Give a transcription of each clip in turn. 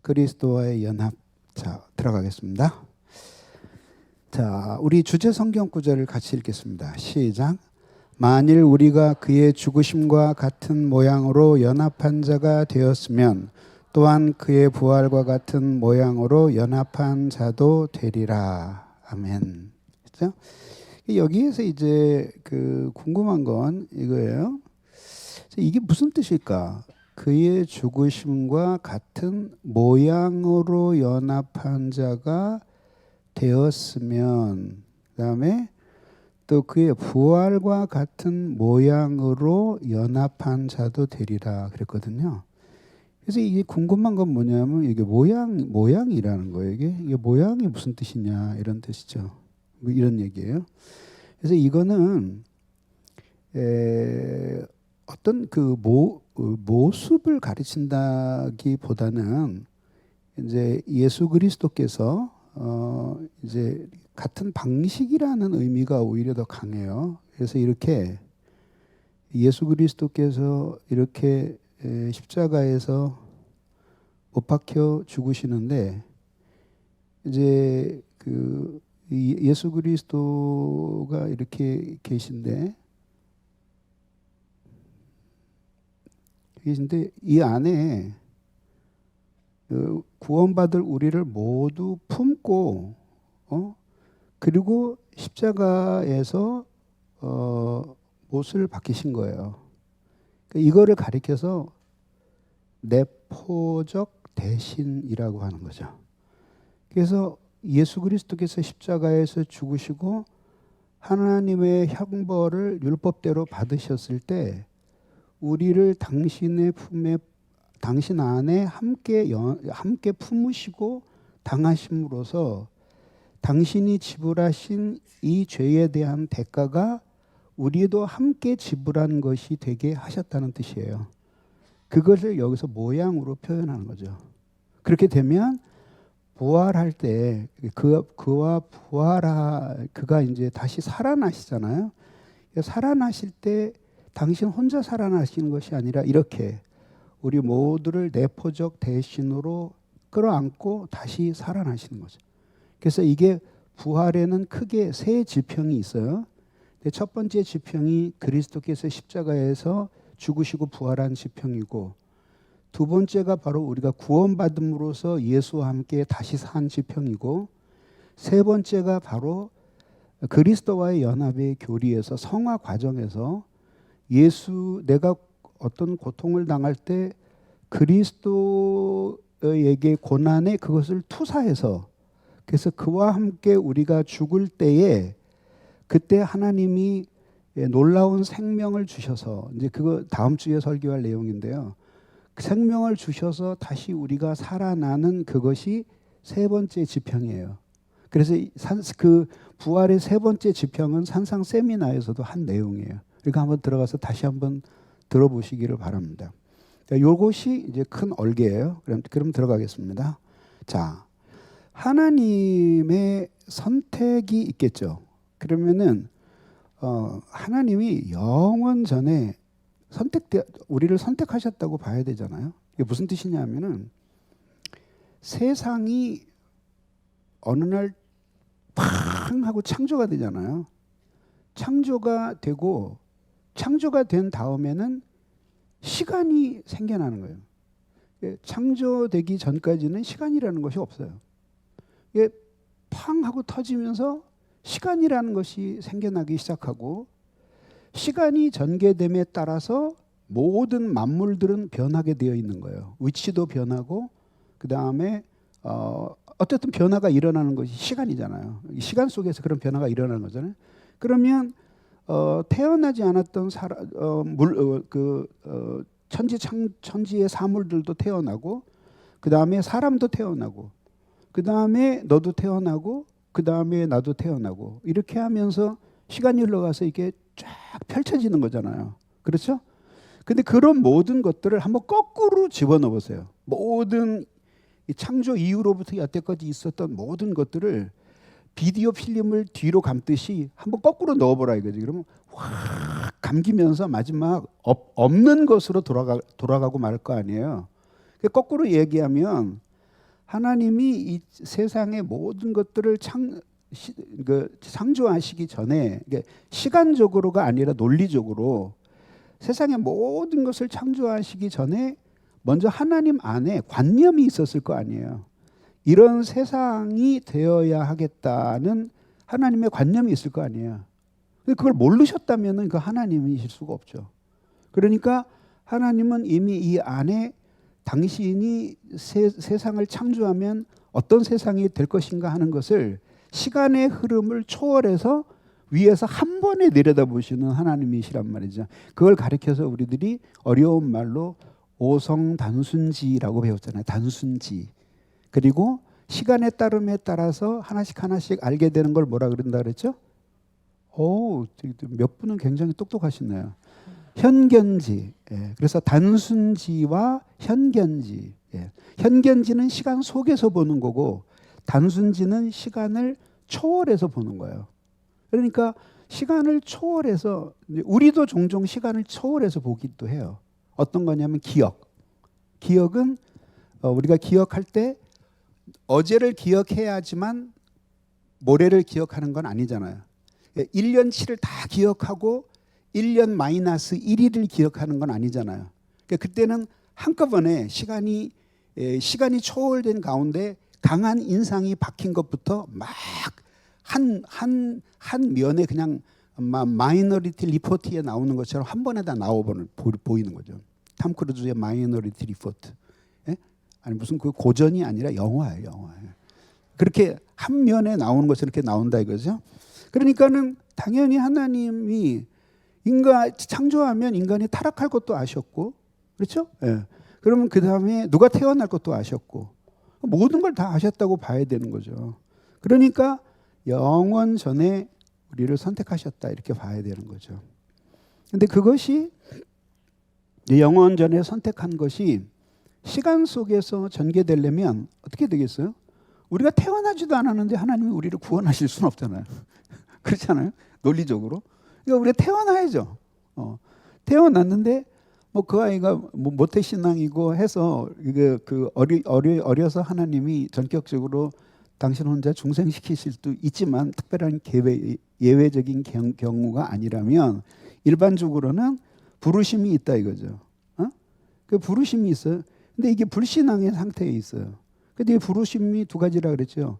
그리스도와의 연합. 자, 들어가겠습니다. 자, 우리 주제 성경 구절을 같이 읽겠습니다. 시작. 만일 우리가 그의 죽으심과 같은 모양으로 연합한 자가 되었으면 또한 그의 부활과 같은 모양으로 연합한 자도 되리라. 아멘. 그렇죠? 여기에서 이제 궁금한 건 이거예요. 이게 무슨 뜻일까? 그의 죽으심과 같은 모양으로 연합한 자가 되었으면, 그다음에 또 그의 부활과 같은 모양으로 연합한 자도 되리라 그랬거든요. 그래서 이게 궁금한 건 뭐냐면 이게 모양이라는 거예요. 이게 모양이 무슨 뜻이냐 이런 뜻이죠. 뭐 이런 얘기예요. 그래서 이거는 어떤 모습을 가르친다기보다는 이제 예수 그리스도께서 이제 같은 방식이라는 의미가 오히려 더 강해요. 그래서 이렇게 예수 그리스도께서 이렇게 십자가에서 못 박혀 죽으시는데 이제 예수 그리스도가 이렇게 계신데 이 안에 구원받을 우리를 모두 품고 그리고 십자가에서 못을 박히신 거예요. 이거를 가리켜서 내포적 대신이라고 하는 거죠. 그래서 예수 그리스도께서 십자가에서 죽으시고 하나님의 형벌을 율법대로 받으셨을 때 우리를 당신의 품에, 당신 안에 함께 품으시고 당하심으로써 당신이 지불하신 이 죄에 대한 대가가 우리도 함께 지불한 것이 되게 하셨다는 뜻이에요. 그것을 여기서 모양으로 표현하는 거죠. 그렇게 되면 부활할 때 그가 이제 다시 살아나시잖아요. 살아나실 때 당신 혼자 살아나시는 것이 아니라 이렇게 우리 모두를 내포적 대신으로 끌어안고 다시 살아나시는 거죠. 그래서 이게 부활에는 크게 세 지평이 있어요. 첫 번째 지평이 그리스도께서 십자가에서 죽으시고 부활한 지평이고, 두 번째가 바로 우리가 구원받음으로써 예수와 함께 다시 산 지평이고, 세 번째가 바로 그리스도와의 연합의 교리에서 성화 과정에서 내가 어떤 고통을 당할 때 그리스도에게 고난에 그것을 투사해서, 그래서 그와 함께 우리가 죽을 때에 그때 하나님이 놀라운 생명을 주셔서, 이제 그거 다음 주에 설교할 내용인데요. 생명을 주셔서 다시 우리가 살아나는 그것이 세 번째 지평이에요. 그래서 그 부활의 세 번째 지평은 산상 세미나에서도 한 내용이에요. 그러니까 한번 들어가서 다시 한번 들어보시기를 바랍니다. 요것이 이제 큰 얼개예요. 그럼 들어가겠습니다. 자, 하나님의 선택이 있겠죠. 그러면은 하나님이 영원 전에 우리를 선택하셨다고 봐야 되잖아요. 이게 무슨 뜻이냐면은 세상이 어느 날 팡 하고 창조가 되잖아요. 창조가 되고 창조가 된 다음에는 시간이 생겨나는 거예요. 창조되기 전까지는 시간이라는 것이 없어요. 이게 팡 하고 터지면서 시간이라는 것이 생겨나기 시작하고, 시간이 전개됨에 따라서 모든 만물들은 변하게 되어 있는 거예요. 위치도 변하고, 그 다음에 어쨌든 변화가 일어나는 것이 시간이잖아요. 시간 속에서 그런 변화가 일어나는 거잖아요. 그러면 태어나지 않았던 천지의 사물들도 태어나고, 그 다음에 사람도 태어나고, 그 다음에 너도 태어나고, 그 다음에 나도 태어나고, 이렇게 하면서 시간이 흘러가서 이게 쫙 펼쳐지는 거잖아요. 그렇죠? 근데 그런 모든 것들을 한번 거꾸로 집어넣어 보세요. 모든 창조 이후로부터 여태까지 있었던 모든 것들을 비디오 필름을 뒤로 감듯이 한번 거꾸로 넣어보라 이거지. 그러면 확 감기면서 마지막 없는 것으로 돌아가고 말 거 아니에요. 거꾸로 얘기하면 하나님이 이 세상의 모든 것들을 창조하시기 전에, 시간적으로가 아니라 논리적으로 세상의 모든 것을 창조하시기 전에 먼저 하나님 안에 관념이 있었을 거 아니에요. 이런 세상이 되어야 하겠다는 하나님의 관념이 있을 거 아니에요. 그걸 모르셨다면 그 하나님이실 수가 없죠. 그러니까 하나님은 이미 이 안에 당신이 세상을 창조하면 어떤 세상이 될 것인가 하는 것을 시간의 흐름을 초월해서 위에서 한 번에 내려다보시는 하나님이시란 말이죠. 그걸 가리켜서 우리들이 어려운 말로 오성단순지라고 배웠잖아요. 단순지. 그리고 시간의 따름에 따라서 하나씩 하나씩 알게 되는 걸 뭐라 그런다 그랬죠? 몇 분은 굉장히 똑똑하시네요. 현견지. 예. 그래서 단순지와 현견지. 예. 현견지는 시간 속에서 보는 거고 단순지는 시간을 초월해서 보는 거예요. 그러니까 시간을 초월해서, 우리도 종종 시간을 초월해서 보기도 해요. 어떤 거냐면 기억. 기억은 우리가 기억할 때 어제를 기억해야지만 모레를 기억하는 건 아니잖아요. 1년치를 다 기억하고 1년 마이너스 1일을 기억하는 건 아니잖아요. 그러니까 그때는 한꺼번에 시간이 초월된 가운데 강한 인상이 박힌 것부터 막 한 면에 그냥 마이너리티 리포트에 나오는 것처럼 한 번에 다 보이는 거죠. 탐 크루즈의 마이너리티 리포트. 예? 아니 무슨 그 고전이 아니라 영화예요, 영화. 그렇게 한 면에 나오는 것처럼 이렇게 나온다 이거죠. 그러니까는 당연히 하나님이 창조하면 인간이 타락할 것도 아셨고, 그렇죠? 예. 그러면 그 다음에 누가 태어날 것도 아셨고, 모든 걸 다 아셨다고 봐야 되는 거죠. 그러니까 영원 전에 우리를 선택하셨다 이렇게 봐야 되는 거죠. 근데 그것이 영원 전에 선택한 것이 시간 속에서 전개되려면 어떻게 되겠어요? 우리가 태어나지도 않았는데 하나님이 우리를 구원하실 수는 없잖아요. 그렇잖아요. 논리적으로. 그러니까 우리가 태어나야죠. 태어났는데 그 아이가 모태신앙이고 해서 어려서 하나님이 전격적으로 당신 혼자 중생시키실 수도 있지만 특별한 예외적인 경우가 아니라면 일반적으로는 부르심이 있다 이거죠. 그 부르심이 있어요. 근데 이게 불신앙의 상태에 있어요. 근데 이 부르심이 두 가지라 그랬죠.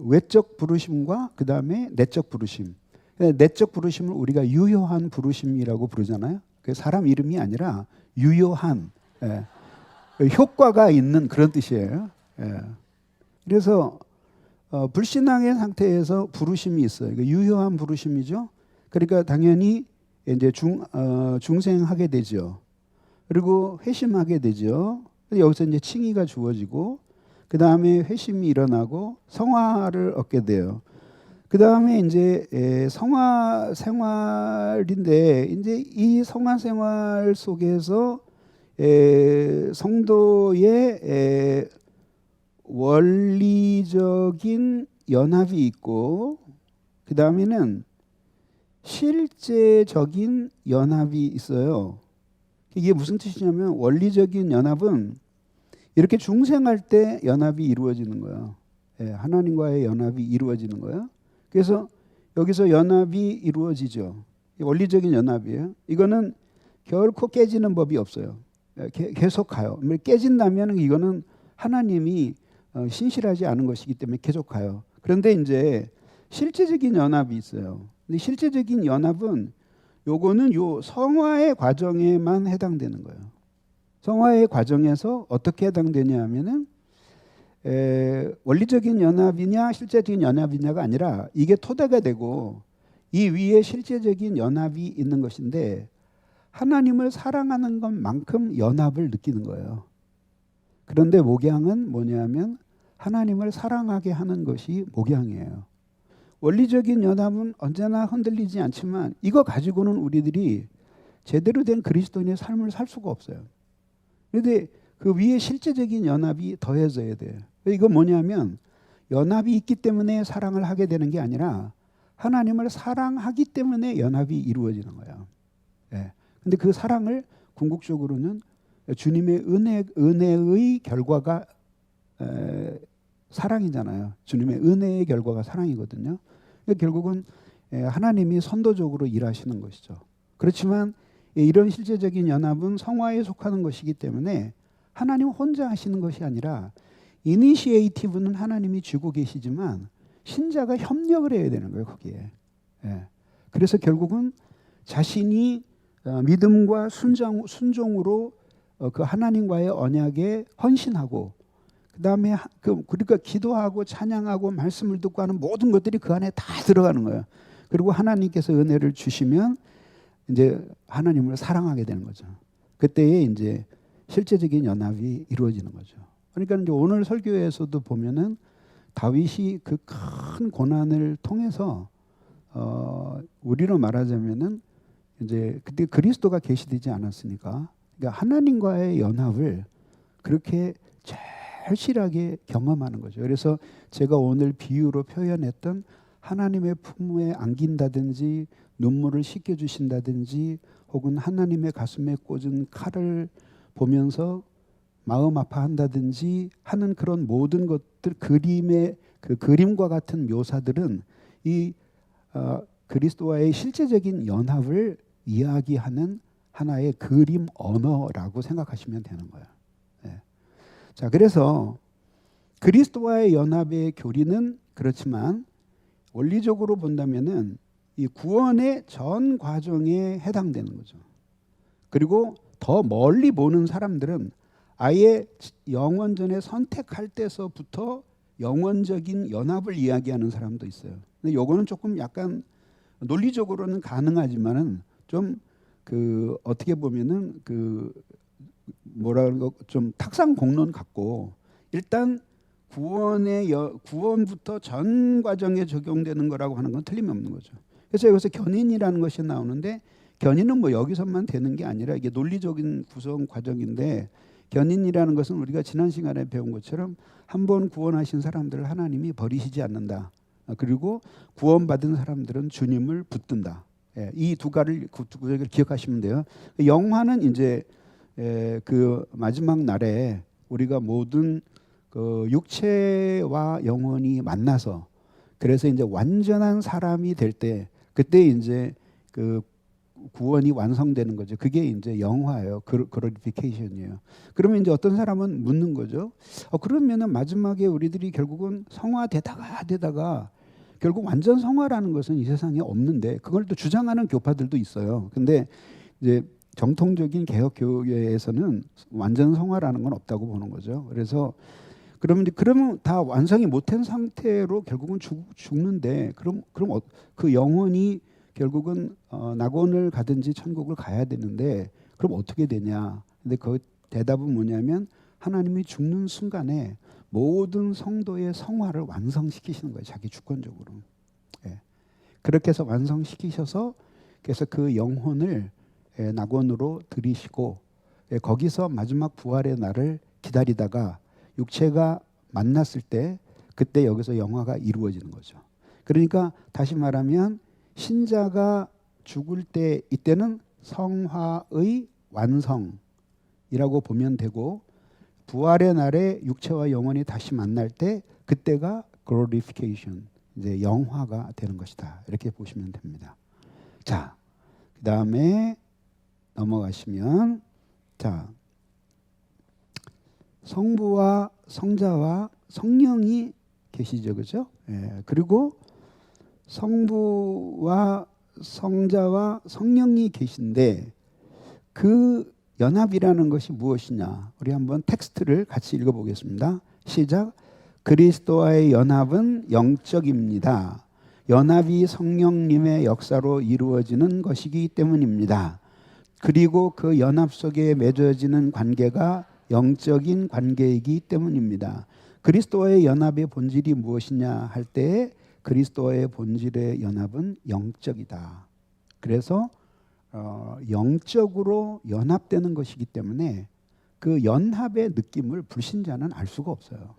외적 부르심과 그 다음에 내적 부르심. 내적 부르심을 우리가 유효한 부르심이라고 부르잖아요. 사람 이름이 아니라 유효한, 효과가 있는 그런 뜻이에요. 그래서 불신앙의 상태에서 부르심이 있어요. 유효한 부르심이죠. 그러니까 당연히 이제 중생하게 되죠. 그리고 회심하게 되죠. 여기서 이제 칭의가 주어지고 그 다음에 회심이 일어나고 성화를 얻게 돼요. 그 다음에 이제 성화 생활인데 이제 이 성화 생활 속에서 성도의 원리적인 연합이 있고 그 다음에는 실제적인 연합이 있어요. 이게 무슨 뜻이냐면 원리적인 연합은 이렇게 중생할 때 연합이 이루어지는 거예요. 하나님과의 연합이 이루어지는 거예요. 그래서 여기서 연합이 이루어지죠. 원리적인 연합이에요. 이거는 결코 깨지는 법이 없어요. 계속 가요. 깨진다면 이거는 하나님이 신실하지 않은 것이기 때문에 계속 가요. 그런데 이제 실제적인 연합이 있어요. 근데 실제적인 연합은 요거는 요 성화의 과정에만 해당되는 거예요. 성화의 과정에서 어떻게 해당되냐 하면은 원리적인 연합이냐 실제적인 연합이냐가 아니라 이게 토대가 되고 이 위에 실제적인 연합이 있는 것인데 하나님을 사랑하는 것만큼 연합을 느끼는 거예요. 그런데 목양은 뭐냐면 하나님을 사랑하게 하는 것이 목양이에요. 원리적인 연합은 언제나 흔들리지 않지만 이거 가지고는 우리들이 제대로 된 그리스도인의 삶을 살 수가 없어요. 그런데 그 위에 실제적인 연합이 더해져야 돼요. 이건 뭐냐면 연합이 있기 때문에 사랑을 하게 되는 게 아니라 하나님을 사랑하기 때문에 연합이 이루어지는 거예요. 근데 그 사랑을 궁극적으로는 주님의 은혜의 결과가 사랑이잖아요. 주님의 은혜의 결과가 사랑이거든요. 그러니까 결국은 하나님이 선도적으로 일하시는 것이죠. 그렇지만 이런 실제적인 연합은 성화에 속하는 것이기 때문에 하나님 혼자 하시는 것이 아니라 이니시에이티브는 하나님이 쥐고 계시지만 신자가 협력을 해야 되는 거예요, 거기에. 그래서 결국은 자신이 믿음과 순종으로 그 하나님과의 언약에 헌신하고 그다음에 그러니까 기도하고 찬양하고 말씀을 듣고 하는 모든 것들이 그 안에 다 들어가는 거예요. 그리고 하나님께서 은혜를 주시면 이제 하나님을 사랑하게 되는 거죠. 그때에 이제 실제적인 연합이 이루어지는 거죠. 그러니까 이제 오늘 설교에서도 보면은 다윗이 그 큰 고난을 통해서 우리로 말하자면은 이제 그때 그리스도가 계시되지 않았으니까 그러니까 하나님과의 연합을 그렇게 절실하게 경험하는 거죠. 그래서 제가 오늘 비유로 표현했던 하나님의 품에 안긴다든지 눈물을 씻겨주신다든지 혹은 하나님의 가슴에 꽂은 칼을 보면서 마음 아파한다든지 하는 그런 모든 것들 그림의 그 그림과 같은 묘사들은 이 그리스도와의 실제적인 연합을 이야기하는 하나의 그림 언어라고 생각하시면 되는 거예요. 자, 그래서 그리스도와의 연합의 교리는 그렇지만 원리적으로 본다면은 이 구원의 전 과정에 해당되는 거죠. 그리고 더 멀리 보는 사람들은 아예 영원전에 선택할 때서부터 영원적인 연합을 이야기하는 사람도 있어요. 근데 요거는 조금 약간 논리적으로는 가능하지만은 좀 그 어떻게 보면은 그 뭐라고 좀 탁상 공론 같고 일단 구원부터 전 과정에 적용되는 거라고 하는 건 틀림없는 거죠. 그래서 여기서 견인이라는 것이 나오는데 견인은 뭐 여기서만 되는 게 아니라 이게 논리적인 구성 과정인데 견인이라는 것은 우리가 지난 시간에 배운 것처럼 한 번 구원하신 사람들을 하나님이 버리시지 않는다. 그리고 구원받은 사람들은 주님을 붙든다. 이 두 가지를 기억하시면 돼요. 영화는 이제 그 마지막 날에 우리가 모든 그 육체와 영혼이 만나서 그래서 이제 완전한 사람이 될 때 그때 이제 그 구원이 완성되는 거죠. 그게 이제 영화예요. 글로리피케이션이에요. 그러면 이제 어떤 사람은 묻는 거죠. 그러면은 마지막에 우리들이 결국은 성화되다가 결국 완전 성화라는 것은 이 세상에 없는데 그걸 또 주장하는 교파들도 있어요. 근데 이제 정통적인 개혁 교회에서는 완전 성화라는 건 없다고 보는 거죠. 그래서 그러면 다 완성이 못한 상태로 결국은 죽는데 그럼 그 영혼이 결국은 낙원을 가든지 천국을 가야 되는데 그럼 어떻게 되냐? 근데 그 대답은 뭐냐면 하나님이 죽는 순간에 모든 성도의 성화를 완성시키시는 거예요. 자기 주권적으로. 그렇게 해서 완성시키셔서 그래서 그 영혼을 낙원으로 들이시고 거기서 마지막 부활의 날을 기다리다가 육체가 만났을 때 그때 여기서 영화가 이루어지는 거죠. 그러니까 다시 말하면 신자가 죽을 때 이때는 성화의 완성이라고 보면 되고 부활의 날에 육체와 영혼이 다시 만날 때 그때가 glorification, 이제 영화가 되는 것이다. 이렇게 보시면 됩니다. 자, 그다음에 넘어가시면 자, 성부와 성자와 성령이 계시죠. 그죠? 그리고 성부와 성자와 성령이 계신데 그 연합이라는 것이 무엇이냐? 우리 한번 텍스트를 같이 읽어보겠습니다. 시작. 그리스도와의 연합은 영적입니다. 연합이 성령님의 역사로 이루어지는 것이기 때문입니다. 그리고 그 연합 속에 맺어지는 관계가 영적인 관계이기 때문입니다. 그리스도와의 연합의 본질이 무엇이냐 할 때 그리스도와의 본질의 연합은 영적이다. 그래서 영적으로 연합되는 것이기 때문에 그 연합의 느낌을 불신자는 알 수가 없어요.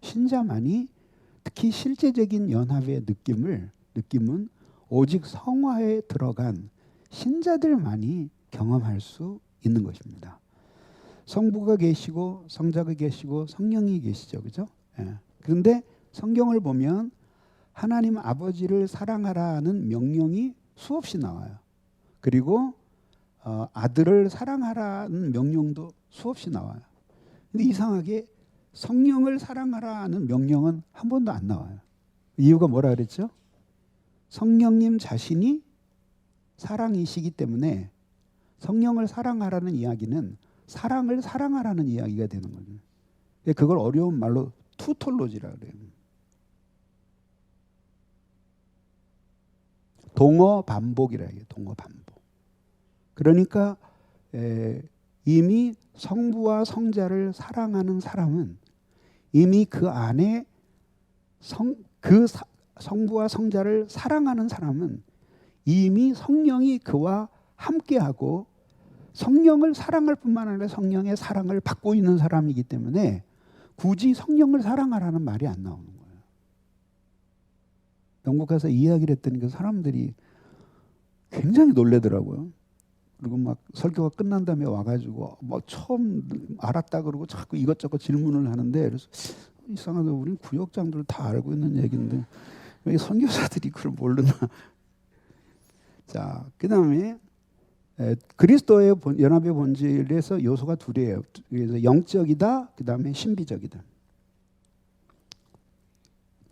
신자만이 특히 실제적인 연합의 느낌은 오직 성화에 들어간 신자들만이 경험할 수 있는 것입니다. 성부가 계시고 성자가 계시고 성령이 계시죠, 그죠? 예. 그런데 성경을 보면 하나님 아버지를 사랑하라는 명령이 수없이 나와요. 그리고 아들을 사랑하라는 명령도 수없이 나와요. 근데 이상하게 성령을 사랑하라는 명령은 한 번도 안 나와요. 이유가 뭐라 그랬죠? 성령님 자신이 사랑이시기 때문에 성령을 사랑하라는 이야기는 사랑을 사랑하라는 이야기가 되는 거죠. 그걸 어려운 말로 투톨로지라 그래요. 동어 반복이라 해요. 동어 반복. 그러니까 이미 성부와 성자를 사랑하는 사람은 이미 그 안에 성부와 성자를 사랑하는 사람은 이미 성령이 그와 함께하고 성령을 사랑할 뿐만 아니라 성령의 사랑을 받고 있는 사람이기 때문에 굳이 성령을 사랑하라는 말이 안 나오는 거예요. 영국 가서 이야기를 했더니 그 사람들이 굉장히 놀래더라고요. 그리고 막 설교가 끝난 다음에 와가지고 뭐 처음 알았다 그러고 자꾸 이것저것 질문을 하는데, 그래서 이상하다, 우린 구역장들 다 알고 있는 얘기인데 왜 선교사들이 그걸 모르나. 자, 그 다음에 그리스도의 연합의 본질에서 요소가 둘이에요. 그래서 영적이다, 그 다음에 신비적이다.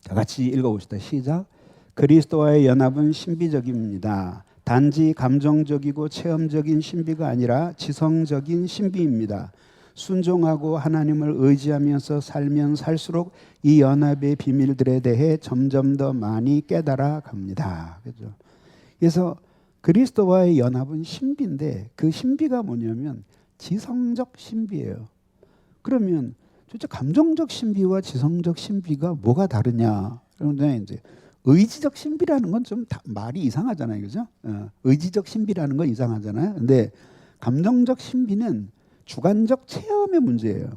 다 같이 읽어봅시다. 시작. 그리스도와의 연합은 신비적입니다. 단지 감정적이고 체험적인 신비가 아니라 지성적인 신비입니다. 순종하고 하나님을 의지하면서 살면 살수록 이 연합의 비밀들에 대해 점점 더 많이 깨달아 갑니다. 그렇죠? 그래서 그리스도와의 연합은 신비인데 그 신비가 뭐냐면 지성적 신비예요. 그러면 도대체 감정적 신비와 지성적 신비가 뭐가 다르냐? 그런데 이제 의지적 신비라는 건 좀 말이 이상하잖아요, 그죠? 의지적 신비라는 건 이상하잖아요. 근데 감정적 신비는 주관적 체험의 문제예요.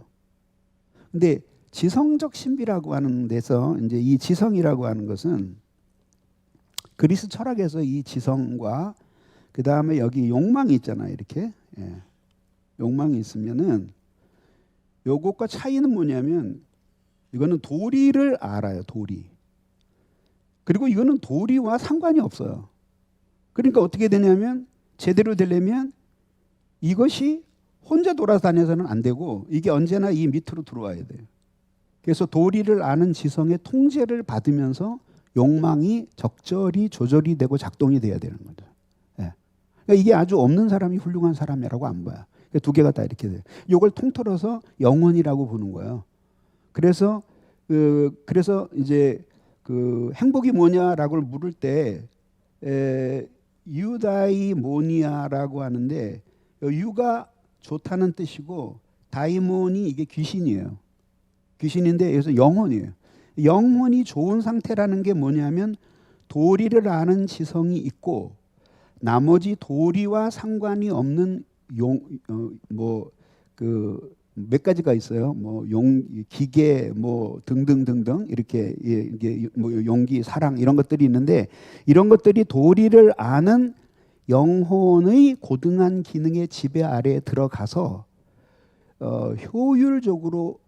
근데 지성적 신비라고 하는 데서 이제 이 지성이라고 하는 것은 그리스 철학에서 이 지성과 그 다음에 여기 욕망이 있잖아요, 이렇게. 욕망이 있으면은 요것과 차이는 뭐냐면 이거는 도리를 알아요, 도리. 그리고 이거는 도리와 상관이 없어요. 그러니까 어떻게 되냐면 제대로 되려면 이것이 혼자 돌아다녀서는 안 되고 이게 언제나 이 밑으로 들어와야 돼요. 그래서 도리를 아는 지성의 통제를 받으면서 욕망이 적절히 조절이 되고 작동이 돼야 되는 거죠. 그러니까 이게 아주 없는 사람이 훌륭한 사람이라고 안 봐요. 두 개가 다 이렇게 돼요. 이걸 통틀어서 영혼이라고 보는 거예요. 그래서 이제 그 행복이 뭐냐라고 물을 때 유다이모니아라고 하는데 유가 좋다는 뜻이고 다이몬이 이게 귀신이에요. 귀신인데 여기서 영혼이에요. 영혼이 좋은 상태라는 게 뭐냐면 도리를 아는 지성이 있고 나머지 도리와 상관이 없는 몇 가지가 있어요. 기계, 등등등등 이렇게 이게 용기, 사랑 이런 것들이 있는데 이런 것들이 도리를 아는 영혼의 고등한 기능의 지배 아래에 들어가서 효율적으로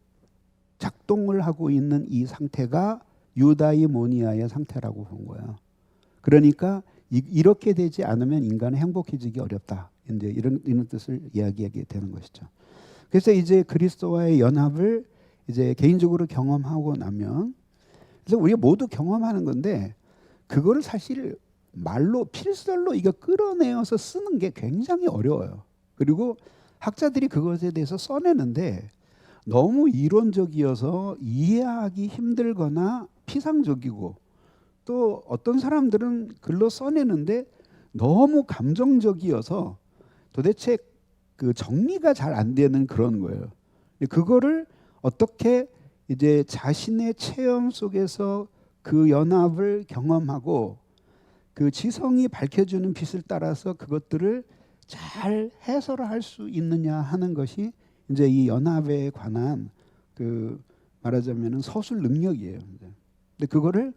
작동을 하고 있는 이 상태가 유다이모니아의 상태라고 본 거예요. 그러니까 이렇게 되지 않으면 인간은 행복해지기 어렵다. 이제 이런 뜻을 이야기하게 되는 것이죠. 그래서 이제 그리스도와의 연합을 이제 개인적으로 경험하고 나면, 그래서 우리가 모두 경험하는 건데 그거를 사실 말로 필설로 이거 끌어내어서 쓰는 게 굉장히 어려워요. 그리고 학자들이 그것에 대해서 써내는데 너무 이론적이어서 이해하기 힘들거나 피상적이고, 또 어떤 사람들은 글로 써내는데 너무 감정적이어서 도대체 그 정리가 잘 안 되는 그런 거예요. 그거를 어떻게 이제 자신의 체험 속에서 그 연합을 경험하고 그 지성이 밝혀주는 빛을 따라서 그것들을 잘 해설할 수 있느냐 하는 것이 이제 이 연합에 관한 그 말하자면은 서술 능력이에요. 근데 그거를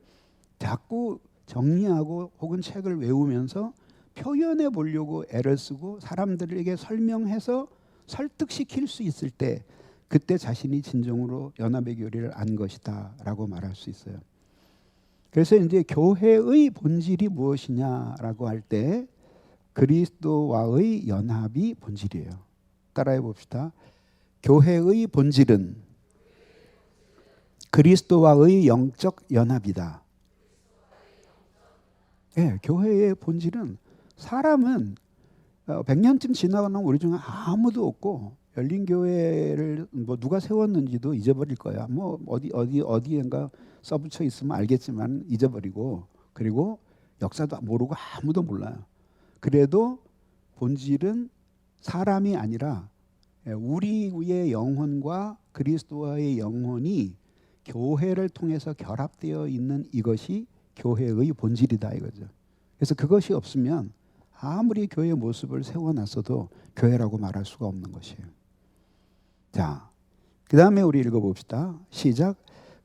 자꾸 정리하고 혹은 책을 외우면서 표현해 보려고 애를 쓰고 사람들에게 설명해서 설득시킬 수 있을 때 그때 자신이 진정으로 연합의 교리를 안 것이다라고 말할 수 있어요. 그래서 이제 교회의 본질이 무엇이냐라고 할 때 그리스도와의 연합이 본질이에요. 따라해 봅시다. 교회의 본질은 그리스도와의 영적 연합이다. 네, 교회의 본질은 사람은 100년쯤 지나고 나면 우리 중에 아무도 없고 열린 교회를 뭐 누가 세웠는지도 잊어버릴 거야. 뭐 어디엔가 써붙여 있으면 알겠지만 잊어버리고, 그리고 역사도 모르고 아무도 몰라요. 그래도 본질은 사람이 아니라 우리의 영혼과 그리스도와의 영혼이 교회를 통해서 결합되어 있는 이것이 교회의 본질이다 이거죠. 그래서 그것이 없으면 아무리 교회 모습을 세워놨어도 교회라고 말할 수가 없는 것이에요. 자, 그 다음에 우리 읽어봅시다. 시작.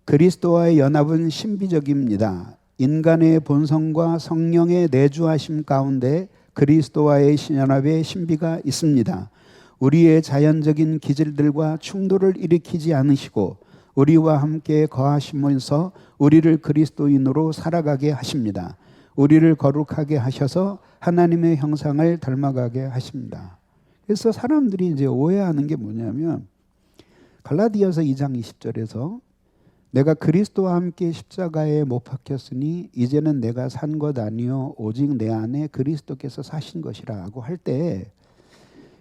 그리스도와의 연합은 신비적입니다. 인간의 본성과 성령의 내주하심 가운데 그리스도와의 연합의 신비가 있습니다. 우리의 자연적인 기질들과 충돌을 일으키지 않으시고 우리와 함께 거하시면서 우리를 그리스도인으로 살아가게 하십니다. 우리를 거룩하게 하셔서 하나님의 형상을 닮아가게 하십니다. 그래서 사람들이 이제 오해하는 게 뭐냐면 갈라디아서 2장 20절에서 내가 그리스도와 함께 십자가에 못 박혔으니 이제는 내가 산 것 아니요 오직 내 안에 그리스도께서 사신 것이라고 할 때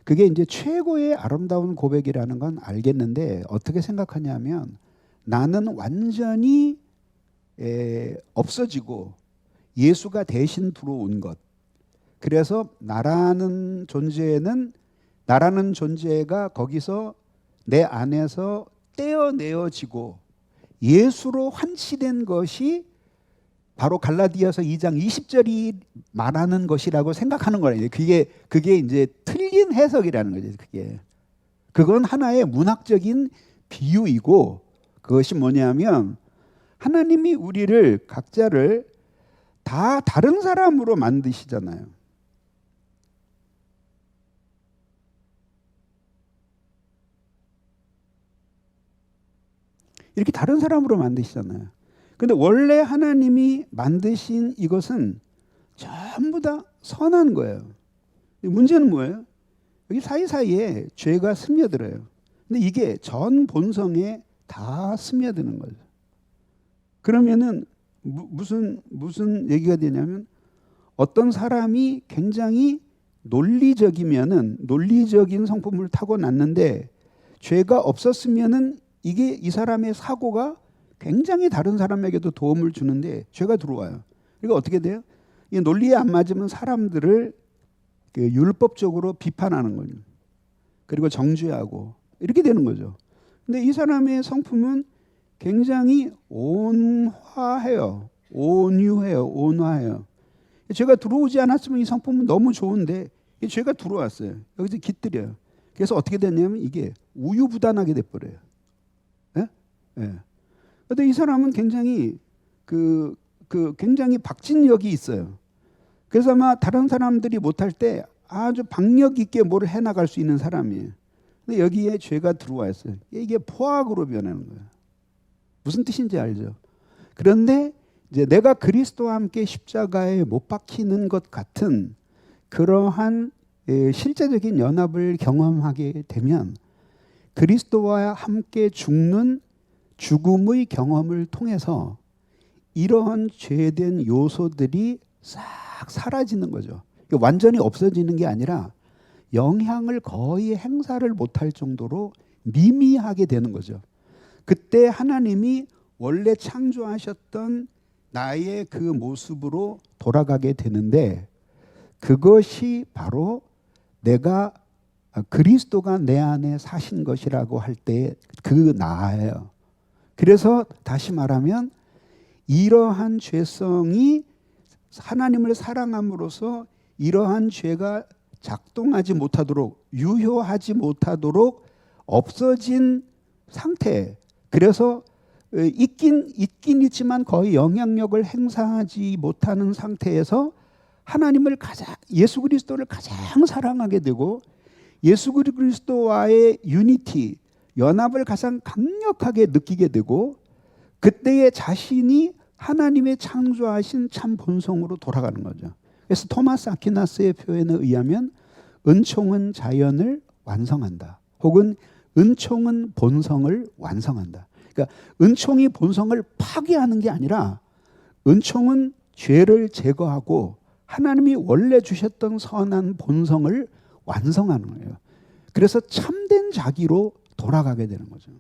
그게 이제 최고의 아름다운 고백이라는 건 알겠는데 어떻게 생각하냐면 나는 완전히 없어지고 예수가 대신 들어온 것. 그래서 나라는 존재가 거기서 내 안에서 떼어내어지고 예수로 환치된 것이 바로 갈라디아서 2장 20절이 말하는 것이라고 생각하는 거예요. 그게 이제 틀린 해석이라는 거죠. 그건 하나의 문학적인 비유이고 그것이 뭐냐면 하나님이 우리를 각자를 다 다른 사람으로 만드시잖아요. 이렇게 다른 사람으로 만드시잖아요. 근데 원래 하나님이 만드신 이것은 전부 다 선한 거예요. 문제는 뭐예요? 여기 사이사이에 죄가 스며들어요. 근데 이게 전 본성에 다 스며드는 거죠. 그러면은 무슨 얘기가 되냐면 어떤 사람이 굉장히 논리적인 성품을 타고났는데 죄가 없었으면은 이게 이 사람의 사고가 굉장히 다른 사람에게도 도움을 주는데 죄가 들어와요. 그러니까 어떻게 돼요? 이 논리에 안 맞으면 사람들을 율법적으로 비판하는 거죠. 그리고 정죄하고 이렇게 되는 거죠. 근데 이 사람의 성품은 굉장히 온유해요. 죄가 들어오지 않았으면 이 성품은 너무 좋은데 이 죄가 들어왔어요. 여기서 깃들여요. 그래서 어떻게 됐냐면 이게 우유부단하게 돼버려요. 예. 근데 이 사람은 굉장히 굉장히 박진력이 있어요. 그래서 아마 다른 사람들이 못할 때 아주 박력 있게 뭘 해나갈 수 있는 사람이에요. 근데 여기에 죄가 들어와 있어요. 이게 포악으로 변하는 거예요. 무슨 뜻인지 알죠? 그런데 이제 내가 그리스도와 함께 십자가에 못 박히는 것 같은 그러한 실제적인 연합을 경험하게 되면 그리스도와 함께 죽는 죽음의 경험을 통해서 이러한 죄된 요소들이 싹 사라지는 거죠. 완전히 없어지는 게 아니라 영향을 거의 행사를 못할 정도로 미미하게 되는 거죠. 그때 하나님이 원래 창조하셨던 나의 그 모습으로 돌아가게 되는데 그것이 바로 내가 그리스도가 내 안에 사신 것이라고 할 때 그 나예요. 그래서 다시 말하면 이러한 죄성이 하나님을 사랑함으로써 이러한 죄가 작동하지 못하도록 유효하지 못하도록 없어진 상태. 그래서 있긴 있지만 거의 영향력을 행사하지 못하는 상태에서 하나님을 예수 그리스도를 가장 사랑하게 되고 예수 그리스도와의 유니티, 연합을 가장 강력하게 느끼게 되고 그때의 자신이 하나님의 창조하신 참 본성으로 돌아가는 거죠. 그래서 토마스 아퀴나스의 표현에 의하면 은총은 자연을 완성한다. 혹은 은총은 본성을 완성한다. 그러니까 은총이 본성을 파괴하는 게 아니라 은총은 죄를 제거하고 하나님이 원래 주셨던 선한 본성을 완성하는 거예요. 그래서 참된 자기로 돌아가게 되는 거죠.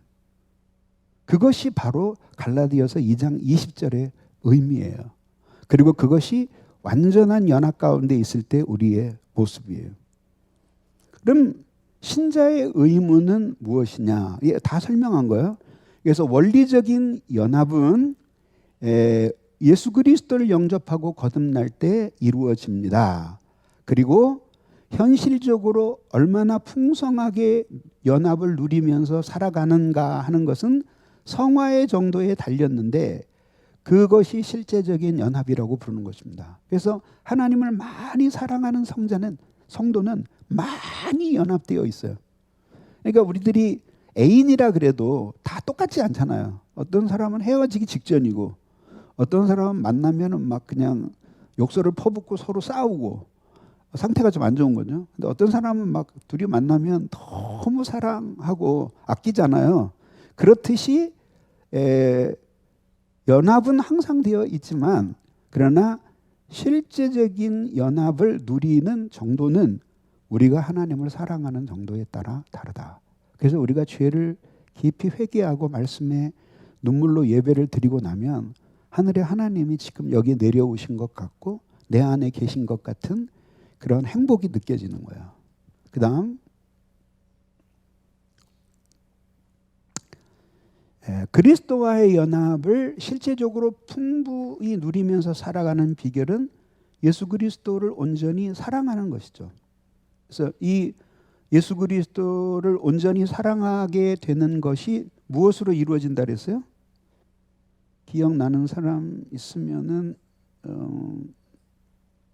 그것이 바로 갈라디아서 2장 20절의 의미예요. 그리고 그것이 완전한 연합 가운데 있을 때 우리의 모습이에요. 그럼 신자의 의무는 무엇이냐? 다 설명한 거예요. 그래서 원리적인 연합은 예수 그리스도를 영접하고 거듭날 때 이루어집니다. 그리고 현실적으로 얼마나 풍성하게 연합을 누리면서 살아가는가 하는 것은 성화의 정도에 달렸는데 그것이 실제적인 연합이라고 부르는 것입니다. 그래서 하나님을 많이 사랑하는 성도는 많이 연합되어 있어요. 그러니까 우리들이 애인이라 그래도 다 똑같지 않잖아요. 어떤 사람은 헤어지기 직전이고 어떤 사람은 만나면은 막 그냥 욕설을 퍼붓고 서로 싸우고 상태가 좀 안 좋은 거죠. 근데 어떤 사람은 막 둘이 만나면 너무 사랑하고 아끼잖아요. 그렇듯이 연합은 항상 되어 있지만 그러나 실제적인 연합을 누리는 정도는 우리가 하나님을 사랑하는 정도에 따라 다르다. 그래서 우리가 죄를 깊이 회개하고 말씀에 눈물로 예배를 드리고 나면 하늘의 하나님이 지금 여기 내려오신 것 같고 내 안에 계신 것 같은 그런 행복이 느껴지는 거예요. 그 다음 그리스도와의 연합을 실제적으로 풍부히 누리면서 살아가는 비결은 예수 그리스도를 온전히 사랑하는 것이죠. 그래서 이 예수 그리스도를 온전히 사랑하게 되는 것이 무엇으로 이루어진다 그랬어요? 기억나는 사람 있으면은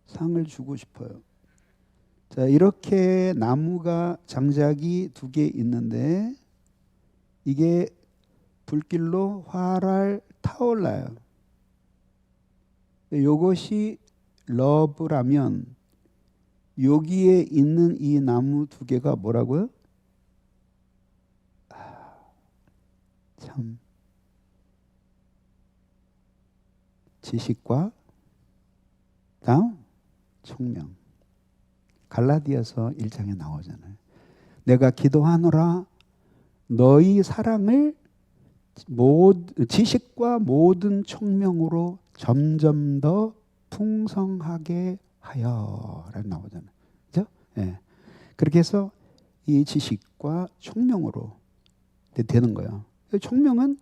상을 주고 싶어요. 자, 이렇게 나무가 장작이 2개 있는데 이게 불길로 활활 타올라요. 이것이 러브라면 여기에 있는 이 나무 2개가 뭐라고요? 참 지식과 다음 총명. 갈라디아서 1장에 나오잖아요. 내가 기도하노라 너희 사랑을 지식과 모든 총명으로 점점 더 풍성하게 하여라고 나오잖아요. 그죠? 예. 그렇게 해서 이 지식과 총명으로 되는 거예요. 총명은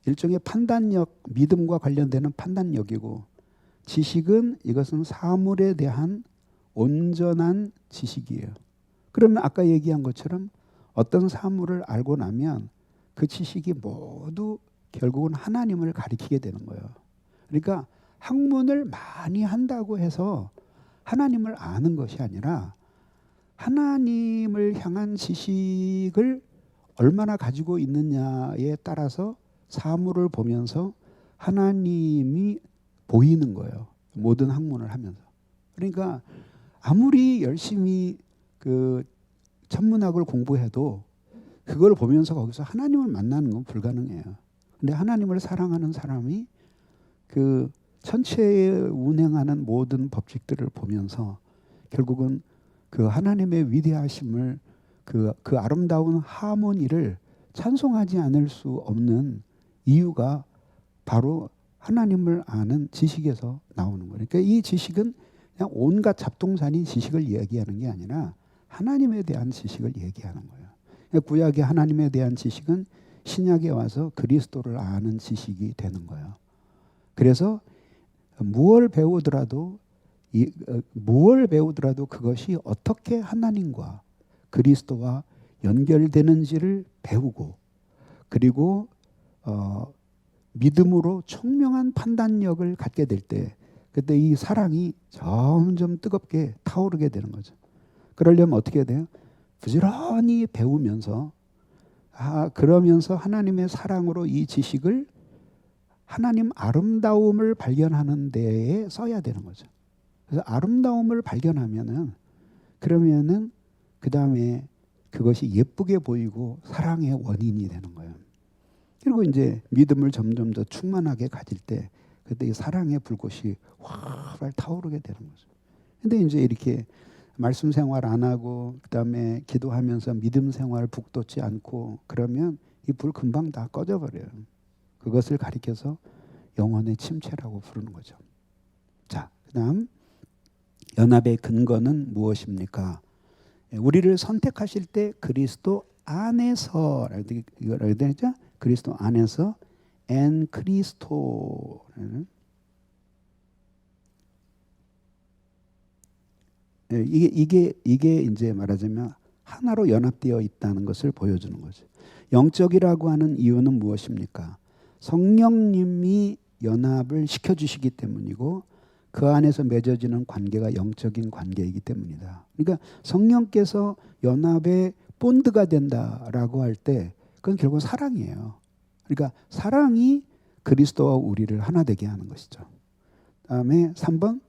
일종의 판단력, 믿음과 관련되는 판단력이고 지식은 이것은 사물에 대한 온전한 지식이에요. 그러면 아까 얘기한 것처럼 어떤 사물을 알고 나면 그 지식이 모두 결국은 하나님을 가리키게 되는 거예요. 그러니까 학문을 많이 한다고 해서 하나님을 아는 것이 아니라 하나님을 향한 지식을 얼마나 가지고 있느냐에 따라서 사물을 보면서 하나님이 보이는 거예요. 모든 학문을 하면서. 그러니까 아무리 열심히 그 천문학을 공부해도 그걸 보면서 거기서 하나님을 만나는 건 불가능해요. 근데 하나님을 사랑하는 사람이 그 천체에 운행하는 모든 법칙들을 보면서 결국은 그 하나님의 위대하심을 그 아름다운 하모니를 찬송하지 않을 수 없는 이유가 바로 하나님을 아는 지식에서 나오는 거예요. 그러니까 이 지식은 그냥 온갖 잡동사니 지식을 얘기하는 게 아니라 하나님에 대한 지식을 얘기하는 거예요. 구약의 하나님에 대한 지식은 신약에 와서 그리스도를 아는 지식이 되는 거예요. 그래서 무엇을 배우더라도 그것이 어떻게 하나님과 그리스도와 연결되는지를 배우고 그리고 믿음으로 총명한 판단력을 갖게 될 때 그때 이 사랑이 점점 뜨겁게 타오르게 되는 거죠. 그러려면 어떻게 해야 돼요? 부지런히 배우면서 그러면서 하나님의 사랑으로 이 지식을 하나님 아름다움을 발견하는 데에 써야 되는 거죠. 그래서 아름다움을 발견하면은 그러면은 그 다음에 그것이 예쁘게 보이고 사랑의 원인이 되는 거예요. 그리고 이제 믿음을 점점 더 충만하게 가질 때 그때 이 사랑의 불꽃이 활활 타오르게 되는 거죠. 근데 이제 이렇게 말씀 생활 안 하고 그다음에 기도하면서 믿음 생활 북돋지 않고 그러면 이 불 금방 다 꺼져버려요. 그것을 가리켜서 영혼의 침체라고 부르는 거죠. 자, 그다음 연합의 근거는 무엇입니까? 우리를 선택하실 때 그리스도 안에서 이거라고 되죠? 그리스도 안에서 엔 크리스토 이게 이제 말하자면 하나로 연합되어 있다는 것을 보여주는 거죠. 영적이라고 하는 이유는 무엇입니까? 성령님이 연합을 시켜주시기 때문이고 그 안에서 맺어지는 관계가 영적인 관계이기 때문이다. 그러니까 성령께서 연합의 본드가 된다라고 할 때 그건 결국 사랑이에요. 그러니까 사랑이 그리스도와 우리를 하나 되게 하는 것이죠. 다음에 3번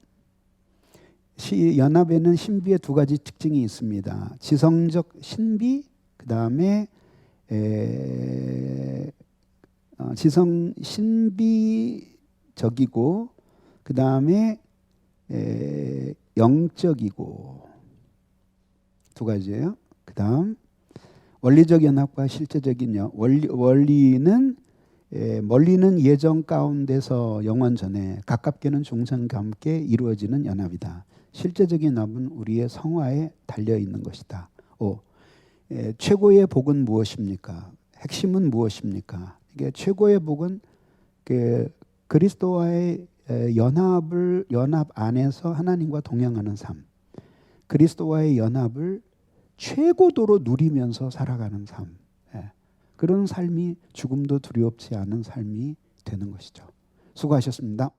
연합에는 신비의 두 가지 특징이 있습니다. 지성적 신비, 그 다음에 지성 신비적이고 그 다음에 영적이고 두 가지예요. 그 다음 원리적 연합과 실제적인 원리는 멀리는 예정 가운데서 영원 전에 가깝게는 중생과 함께 이루어지는 연합이다. 실제적인 연합은 우리의 성화에 달려 있는 것이다. 5. 최고의 복은 무엇입니까? 핵심은 무엇입니까? 이게 최고의 복은 그리스도와의 연합 안에서 하나님과 동행하는 삶, 그리스도와의 연합을 최고도로 누리면서 살아가는 삶, 그런 삶이 죽음도 두렵지 않은 삶이 되는 것이죠. 수고하셨습니다.